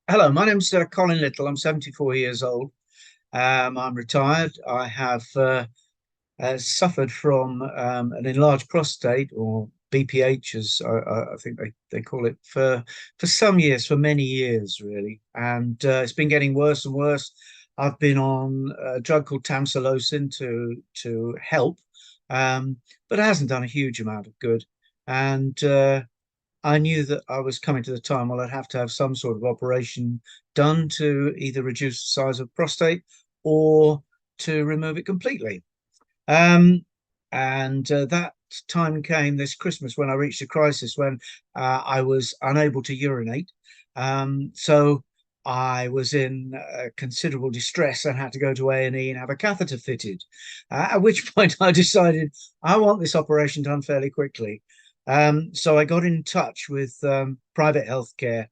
Hello, my name's Colin Little. I'm 74 years old. I'm retired. I have suffered from an enlarged prostate, or BPH, as I think they call it, for some years, for many years, really. And it's been getting worse and worse. I've been on a drug called tamsulosin to help, but it hasn't done a huge amount of good. And I knew that I was coming to the time when I'd have to have some sort of operation done to either reduce the size of prostate or to remove it completely. Um, and that time came this Christmas when I reached a crisis when I was unable to urinate. So I was in considerable distress and had to go to A&E and have a catheter fitted. At which point I decided I want this operation done fairly quickly. So I got in touch with private healthcare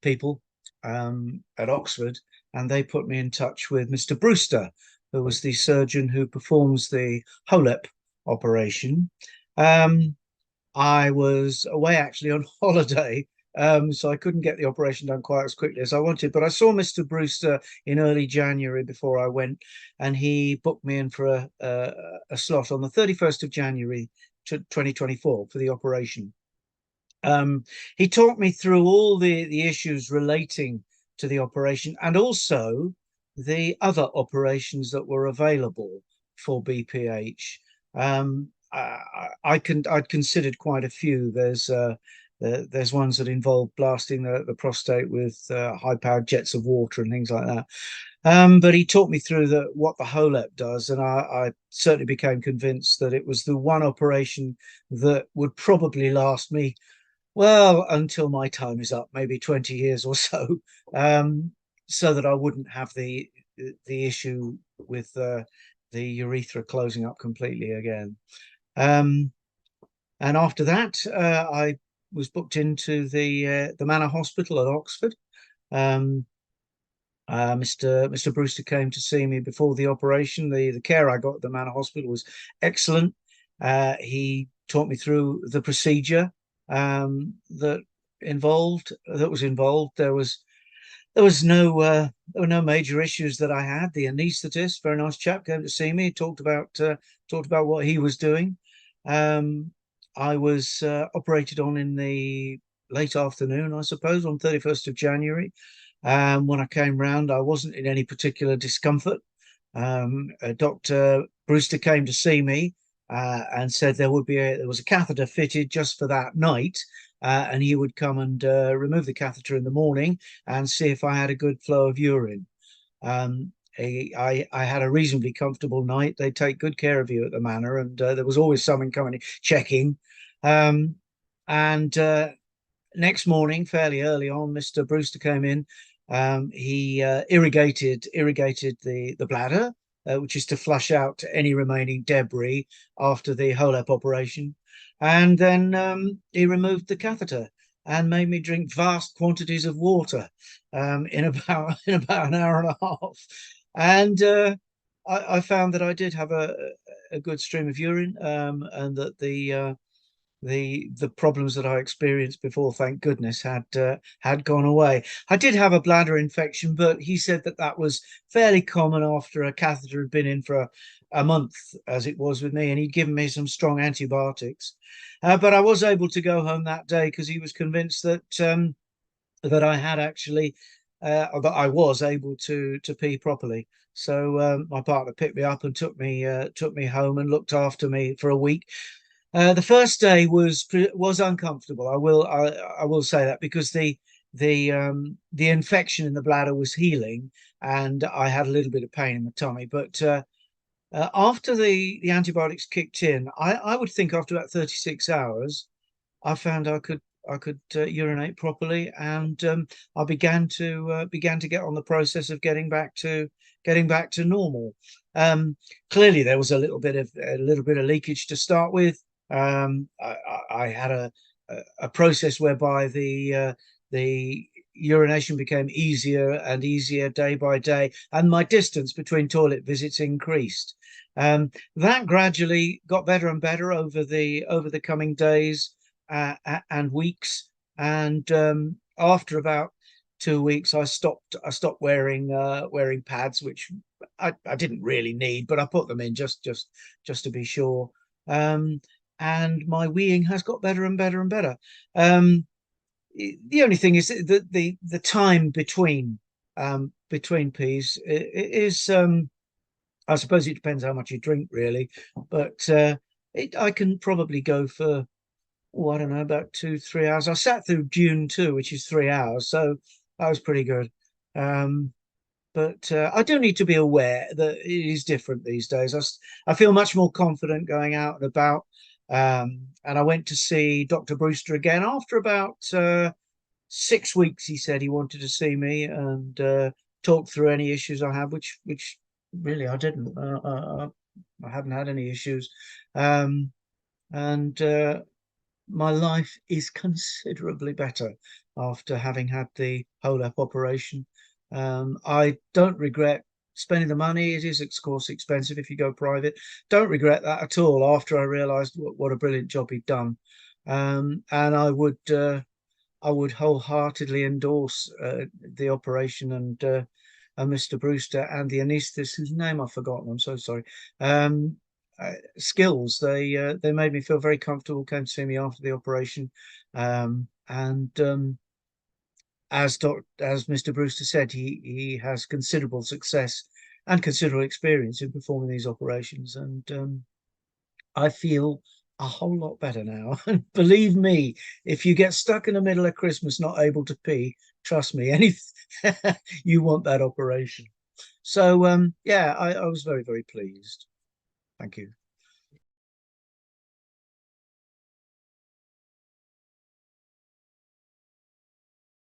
people at Oxford, and they put me in touch with Mr Brewster, who was the surgeon who performs the HOLEP operation. Um, I was away actually on holiday, so I couldn't get the operation done quite as quickly as I wanted. But I saw Mr. Brewster in early January before I went, and he booked me in for a slot on the 31st of January 2024 for the operation. Um, he talked me through all the issues relating to the operation and also the other operations that were available for BPH. I'd considered quite a few. There's ones that involve blasting the prostate with high-powered jets of water and things like that. But he talked me through what the HOLEP does, and I certainly became convinced that it was the one operation that would probably last me well until my time is up, maybe 20 years or so, um, so that I wouldn't have the issue with the urethra closing up completely again. Um, and after that, I was booked into the Manor Hospital at Oxford. Um, Mr. Brewster came to see me before the operation. The care I got at the Manor Hospital was excellent. He taught me through the procedure that was involved. There were no major issues that I had. The anaesthetist, very nice chap, came to see me. Talked about what he was doing. Um, I was operated on in the late afternoon, I suppose, on 31st of January. When I came round, I wasn't in any particular discomfort. Dr. Brewster came to see me and said there was a catheter fitted just for that night, and he would come and remove the catheter in the morning and see if I had a good flow of urine. I had a reasonably comfortable night. They take good care of you at the manor, and there was always someone coming checking. Um, and Next morning, fairly early on, Mr. Brewster came in. He irrigated the bladder, which is to flush out any remaining debris after the HOLEP operation, and then he removed the catheter and made me drink vast quantities of water in about an hour and a half. And I found that I did have a good stream of urine, and that the problems that I experienced before, thank goodness, had gone away. I did have a bladder infection, but he said that that was fairly common after a catheter had been in for a month, as it was with me, and he'd given me some strong antibiotics. But I was able to go home that day because he was convinced that I had actually that I was able to pee properly. So my partner picked me up and took me home and looked after me for a week. The first day was uncomfortable. I will say that because the infection in the bladder was healing, and I had a little bit of pain in my tummy. But after the antibiotics kicked in, I would think after about 36 hours, I found I could urinate properly, and I began to get on the process of getting back to normal. Clearly, there was a little bit of leakage to start with. I had a process whereby the urination became easier and easier day by day, and my distance between toilet visits increased. That gradually got better and better over the coming days and weeks. And after about 2 weeks, I stopped wearing pads, which I didn't really need, but I put them in just to be sure. Um, and my weeing has got better and better and better. The only thing is that the time between peas is I suppose it depends how much you drink, really, but I can probably go for, oh, I don't know, about 2 3 hours. I sat through June 2, which is 3 hours, so that was pretty good. Um, but I do need to be aware that it is different these days. I feel much more confident going out and about. And I went to see Dr. Brewster again after about 6 weeks. He said he wanted to see me and talk through any issues I have, which really I didn't. I haven't had any issues. Um, and My life is considerably better after having had the whole up operation. I don't regret spending the money. It is, of course, expensive if you go private. Don't regret that at all after I realised what a brilliant job he'd done. And I would wholeheartedly endorse the operation and Mr. Brewster and the anaesthetist, whose name I've forgotten. I'm so sorry. Skills. They made me feel very comfortable. Came to see me after the operation, and as Mr. Brewster said, he has considerable success and considerable experience in performing these operations, and I feel a whole lot better now. And believe me, if you get stuck in the middle of Christmas not able to pee, trust me, you want that operation. So yeah, I was very, very pleased. Thank you.